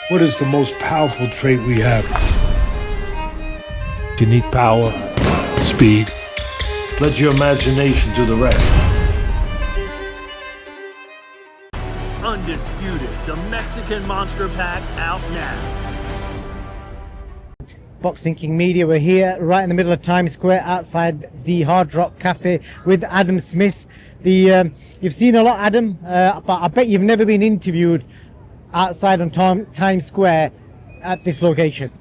What is the most powerful trait we have? You need power, speed. Let your imagination do the rest. Undisputed, the Mexican Monster Pack out now. Boxing King Media, we're here right in the middle of Times Square outside the Hard Rock Cafe with Adam Smith. You've seen a lot, Adam, but I bet you've never been interviewed outside on Times Square at this location.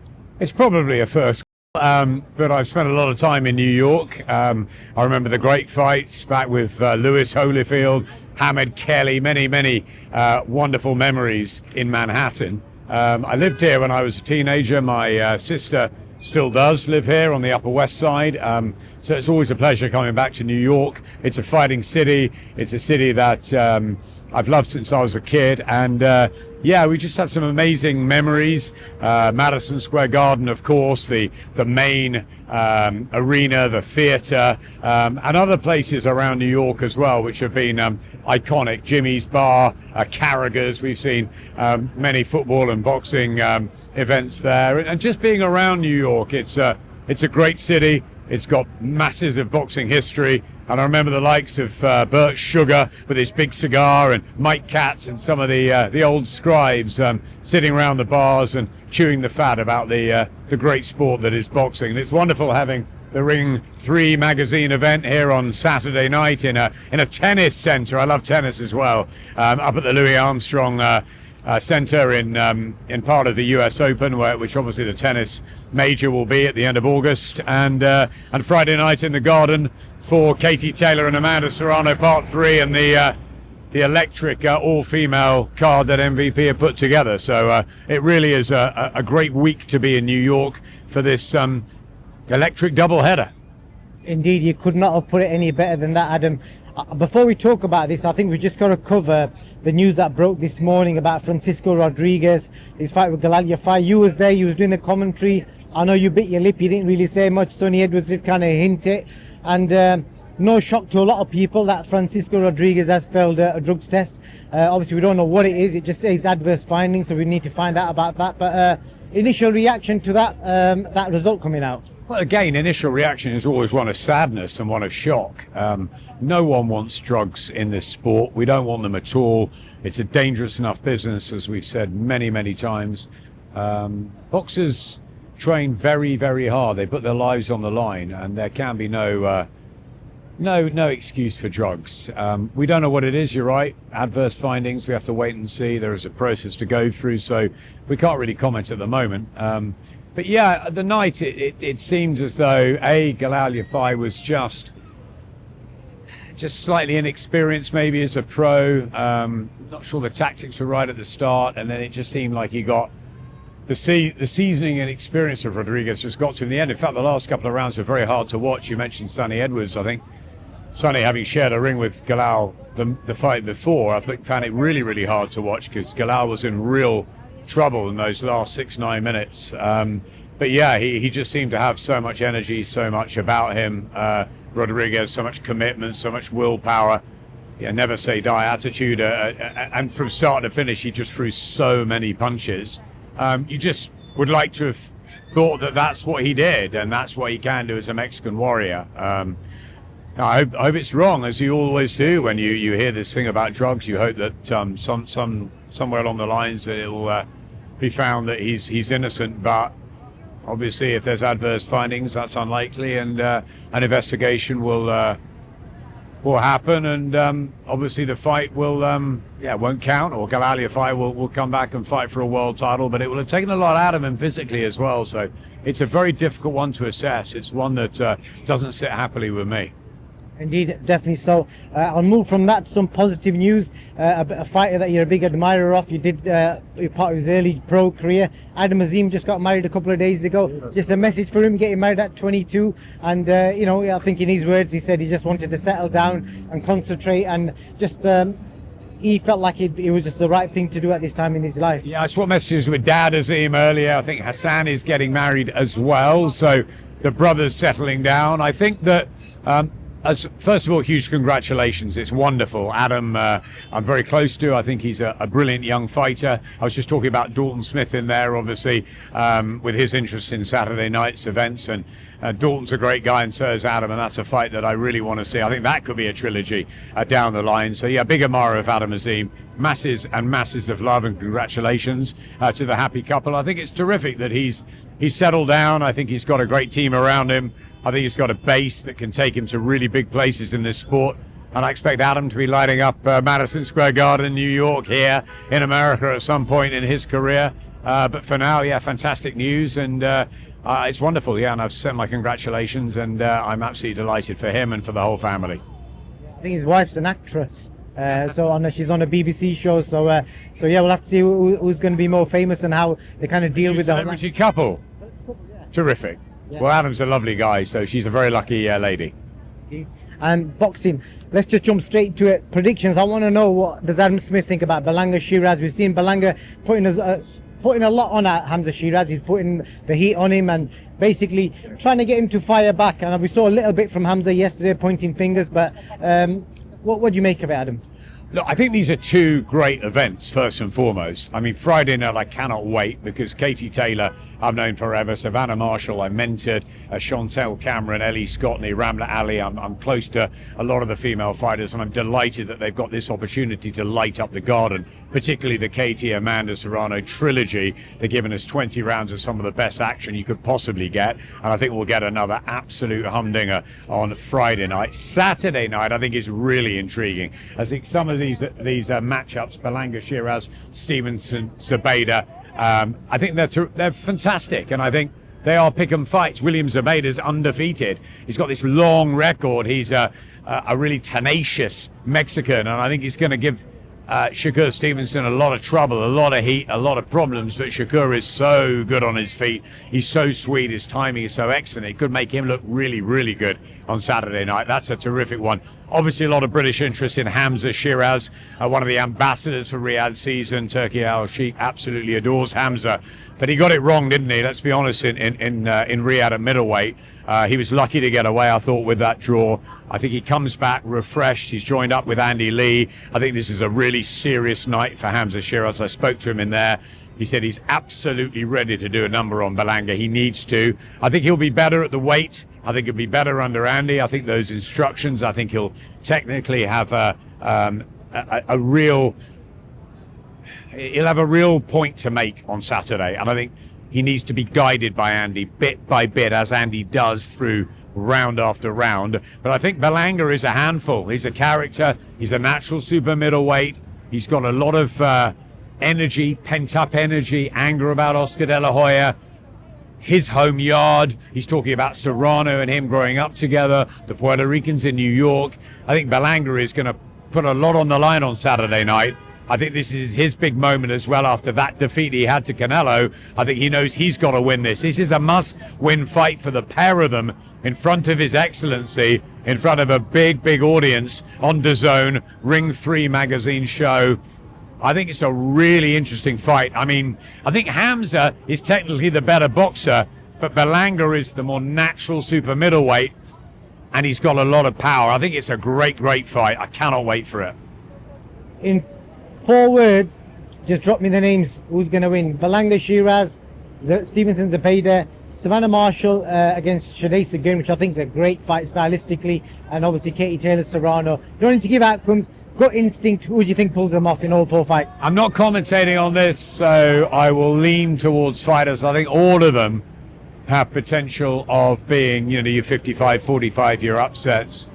It's probably a first, but I've spent a lot of time in New York. I remember the great fights back with Lewis Holyfield, Hamed Kelly, many wonderful memories in Manhattan. I lived here when I was a teenager. My sister still does live here on the Upper West Side. So it's always a pleasure coming back to New York. It's a fighting city. It's a city that I've loved since I was a kid. And yeah, we just had some amazing memories. Madison Square Garden, of course, the main arena, the theater, and other places around New York as well, which have been iconic. Jimmy's Bar, Carragher's. We've seen many football and boxing events there. And just being around New York, it's a great city. It's got masses of boxing history, and I remember the likes of Burt Sugar with his big cigar, and Mike Katz and some of the old scribes sitting around the bars and chewing the fat about the great sport that is boxing. And it's wonderful having the Ring 3 magazine event here on Saturday night in a tennis centre. I love tennis as well. Up at the Louis Armstrong Centre in part of the US Open, which obviously the tennis major will be at the end of August, and Friday night in the Garden for Katie Taylor and Amanda Serrano Part 3 and the electric all-female card that MVP have put together. So it really is a great week to be in New York for this electric doubleheader. Indeed, you could not have put it any better than that, Adam. Before we talk about this, I think we just got to cover the news that broke this morning about Francisco Rodriguez, his fight with Galal Yafai. You was there, you was doing the commentary. I know you bit your lip, you didn't really say much. Sonny Edwards did kind of hint it. And no shock to a lot of people that Francisco Rodriguez has failed a drugs test. Obviously, we don't know what it is. It just says adverse findings, so we need to find out about that. But initial reaction to that result coming out? Well, again, initial reaction is always one of sadness and one of shock. No one wants drugs in this sport. We don't want them at all. It's a dangerous enough business, as we've said many times. Boxers train very hard. They put their lives on the line, and there can be no excuse for drugs. We don't know what it is, you're right. Adverse findings, we have to wait and see. There is a process to go through, so we can't really comment at the moment. But yeah, the night it seemed as though Galal Yafai was just slightly inexperienced, maybe as a pro. Not sure the tactics were right at the start, and then it just seemed like he got the seasoning and experience of Rodriguez just got to him in the end. In fact, the last couple of rounds were very hard to watch. You mentioned Sonny Edwards. I think Sonny, having shared a ring with Galal the fight before, I think found it really hard to watch because Galal was in real trouble in those last 6-9 minutes. But yeah, he just seemed to have so much energy, so much about him. Rodriguez, so much commitment, so much willpower. Yeah, never say die attitude. And from start to finish, he just threw so many punches. You just would like to have thought that that's what he did, and that's what he can do as a Mexican warrior. I hope it's wrong, as you always do when you hear this thing about drugs. You hope that somewhere along the lines that it will be found that he's innocent. But obviously, if there's adverse findings, that's unlikely, and an investigation will happen, and obviously the fight won't count, or Galal Yafai will come back and fight for a world title, but it will have taken a lot out of him physically as well. So it's a very difficult one to assess. It's one that doesn't sit happily with me. Indeed, definitely so. I'll move from that to some positive news. A fighter that you're a big admirer of. You did you're part of his early pro career. Adam Azim just got married a couple of days ago. Just a message for him, getting married at 22. And, I think in his words, he said he just wanted to settle down and concentrate, and just he felt like it was just the right thing to do at this time in his life. Yeah, I swapped messages with Dad Azim earlier. I think Hassan is getting married as well. So the brothers settling down. I think that First of all, huge congratulations. It's wonderful. Adam, I'm very close to. I think he's a brilliant young fighter. I was just talking about Dalton Smith in there, obviously, with his interest in Saturday night's events. And Dalton's a great guy, and so is Adam. And that's a fight that I really want to see. I think that could be a trilogy down the line. So, yeah, big admirer of Adam Azim. Masses and masses of love and congratulations to the happy couple. I think it's terrific that he's settled down. I think he's got a great team around him. I think he's got a base that can take him to really big places in this sport. And I expect Adam to be lighting up Madison Square Garden, New York, here in America at some point in his career. But for now, yeah, fantastic news. And it's wonderful, yeah. And I've sent my congratulations. And I'm absolutely delighted for him and for the whole family. I think his wife's an actress. She's on a BBC show. So yeah, we'll have to see who's going to be more famous and how they kind of deal with the celebrity couple. Terrific. Yeah. Well, Adam's a lovely guy, so she's a very lucky lady. And boxing, let's just jump straight to it. Predictions. I want to know, what does Adam Smith think about BERLANGA SHEERAZ? We've seen BERLANGA putting a lot on Hamza SHEERAZ. He's putting the heat on him and basically trying to get him to fire back. And we saw a little bit from Hamza yesterday, pointing fingers. But what do you make of it, Adam? Look, I think these are two great events, first and foremost. I mean, Friday night, I cannot wait because Katie Taylor, I've known forever. Savannah Marshall, I mentored. Chantel Cameron, Ellie Scottney, Ramla Ali. I'm close to a lot of the female fighters, and I'm delighted that they've got this opportunity to light up the garden, particularly the Katie Amanda Serrano trilogy. They're giving us 20 rounds of some of the best action you could possibly get, and I think we'll get another absolute humdinger on Friday night. Saturday night, I think, is really intriguing. I think some of these matchups, BERLANGA SHEERAZ, Stevenson Zubaydah, I think they're fantastic, and I think they are pick 'em fights. William Zubaydah's undefeated. He's got this long record. He's a really tenacious Mexican, and I think he's going to give Shakur Stevenson a lot of trouble, a lot of heat, a lot of problems. But Shakur is so good on his feet. He's so sweet. His timing is so excellent. It could make him look really, really good on Saturday night. That's a terrific one. Obviously, a lot of British interest in Hamza SHEERAZ, one of the ambassadors for Riyadh season. Turki Al Sheikh absolutely adores Hamza. But he got it wrong, didn't he? Let's be honest, in Riyadh at middleweight. He was lucky to get away, I thought, with that draw. I think he comes back refreshed. He's joined up with Andy Lee. I think this is a really serious night for Hamza SHEERAZ. I spoke to him in there. He said he's absolutely ready to do a number on BERLANGA. He needs to. I think he'll be better at the weight. I think he'll be better under Andy. I think those instructions, I think he'll technically have a real... He'll have a real point to make on Saturday, and I think he needs to be guided by Andy bit by bit, as Andy does through round after round. But I think BERLANGA is a handful. He's a character. He's a natural super middleweight. He's got a lot of energy, pent-up energy, anger about Oscar De La Hoya, his home yard. He's talking about Serrano and him growing up together, the Puerto Ricans in New York. I think BERLANGA is going to put a lot on the line on Saturday night. I think this is his big moment as well after that defeat he had to Canelo. I think he knows he's got to win this. This is a must-win fight for the pair of them in front of His Excellency, in front of a big, big audience on DAZN, Ring 3 magazine show. I think it's a really interesting fight. I mean, I think Hamza is technically the better boxer, but BERLANGA is the more natural super middleweight, and he's got a lot of power. I think it's a great, great fight. I cannot wait for it. In 4 words, just drop me the names. Who's going to win? BERLANGA SHEERAZ, Stevenson Zubaydah, Savannah Marshall against Shadesa Green, which I think is a great fight stylistically, and obviously Katie Taylor Serrano. You don't need to give outcomes. Gut instinct. Who do you think pulls them off in all 4 fights? I'm not commentating on this, so I will lean towards fighters. I think all of them have potential of being, your 55, 45-year upsets.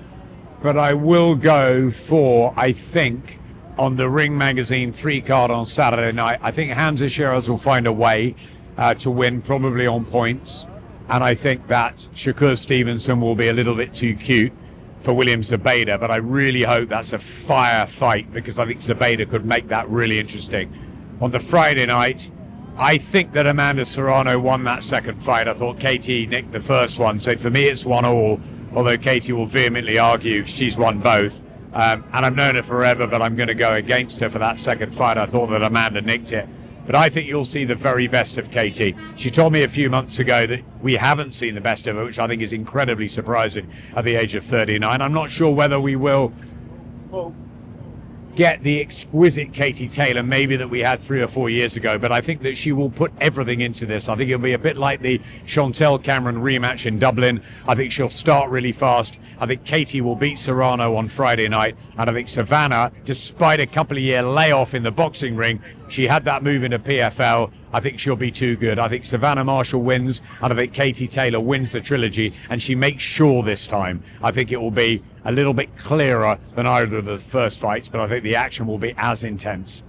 But I will go for, I think, on the Ring Magazine 3 card on Saturday night, I think Hamza SHEERAZ will find a way to win, probably on points. And I think that Shakur Stevenson will be a little bit too cute for William Zubaydah, but I really hope that's a fire fight, because I think Zubaydah could make that really interesting. On the Friday night, I think that Amanda Serrano won that second fight. I thought Katie nicked the first one, so for me it's 1-1, although Katie will vehemently argue she's won both. And I've known her forever, but I'm going to go against her for that second fight. I thought that Amanda nicked it. but I think you'll see the very best of Katie. She told me a few months ago that we haven't seen the best of her, which I think is incredibly surprising at the age of 39. I'm not sure whether we will get the exquisite Katie Taylor maybe that we had 3 or 4 years ago, but I think that she will put everything into this. I think it'll be a bit like the Chantel Cameron rematch in Dublin. I think she'll start really fast. I think Katie will beat Serrano on Friday night, and I think Savannah, despite a couple of year layoff in the boxing ring, she had that move into PFL. I think she'll be too good. I think Savannah Marshall wins, and I think Katie Taylor wins the trilogy, and she makes sure this time. I think it will be a little bit clearer than either of the first fights, but I think the action will be as intense.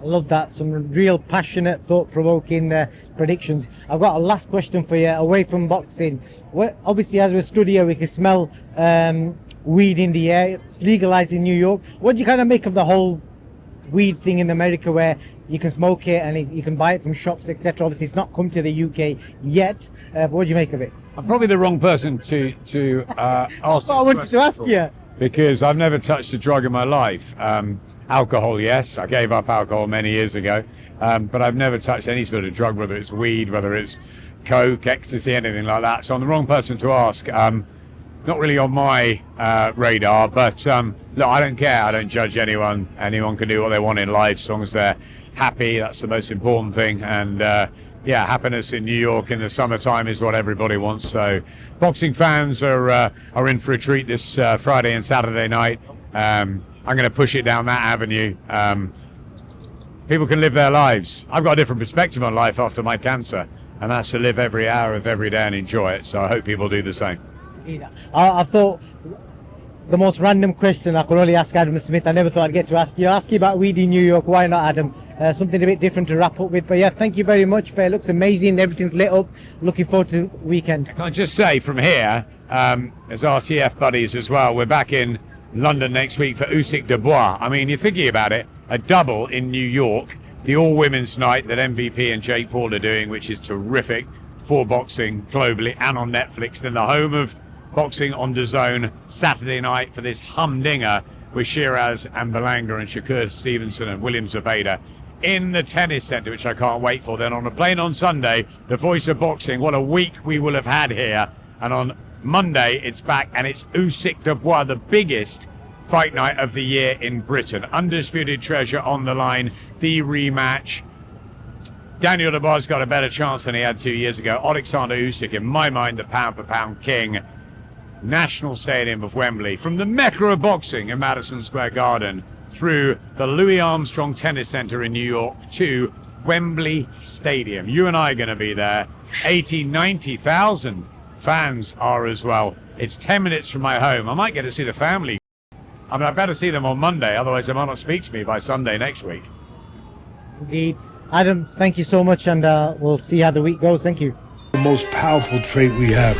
I love that. Some real passionate, thought-provoking predictions. I've got a last question for you, away from boxing. Obviously, as we're stood here, we can smell weed in the air. It's legalized in New York. What do you kind of make of the whole weed thing in America, where you can smoke it and you can buy it from shops, etc.? Obviously, it's not come to the UK yet. But what do you make of it? I'm probably the wrong person to ask. I wanted to ask you. Because I've never touched a drug in my life. Alcohol, yes, I gave up alcohol many years ago, but I've never touched any sort of drug, whether it's weed, whether it's coke, ecstasy, anything like that. So I'm the wrong person to ask. Not really on my radar, but look, I don't care. I don't judge anyone. Anyone can do what they want in life as long as they're happy. That's the most important thing. And yeah, happiness in New York in the summertime is what everybody wants. So boxing fans are in for a treat this Friday and Saturday night. I'm going to push it down that avenue. People can live their lives. I've got a different perspective on life after my cancer, and that's to live every hour of every day and enjoy it. So I hope people do the same. I thought the most random question I could only ask Adam Smith. I never thought I'd get to ask you. Ask you about weed in New York. Why not, Adam? Something a bit different to wrap up with. But yeah, thank you very much. But it looks amazing. Everything's lit up. Looking forward to weekend. Can I just say from here, as RTF buddies as well, we're back in London next week for Usyk Dubois. I mean, you're thinking about it, a double in New York, the all-women's night that MVP and Jake Paul are doing, which is terrific for boxing globally and on Netflix. Then the home of boxing on DAZN Saturday night for this humdinger with SHEERAZ and BERLANGA and Shakur Stevenson and William Zabeda in the tennis centre, which I can't wait for. Then on a plane on Sunday, the voice of boxing. What a week we will have had here. And on Monday, it's back, and it's Usyk Dubois, the biggest fight night of the year in Britain. Undisputed treasure on the line, the rematch. Daniel Dubois got a better chance than he had 2 years ago. Alexander Usyk, in my mind, the pound-for-pound king. National Stadium of Wembley, from the mecca of boxing in Madison Square Garden through the Louis Armstrong Tennis Center in New York to Wembley Stadium. You and I are going to be there. 90,000 fans are as well. It's 10 minutes from my home. I might get to see the family. I mean, I better see them on Monday, otherwise they might not speak to me by Sunday next week. Indeed. Adam, thank you so much, and we'll see how the week goes. Thank you. The most powerful trait we have.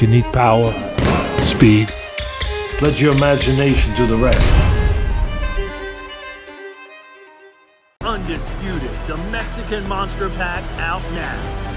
You need power, speed. Let your imagination do the rest. Undisputed, the Mexican Monster Pack out now.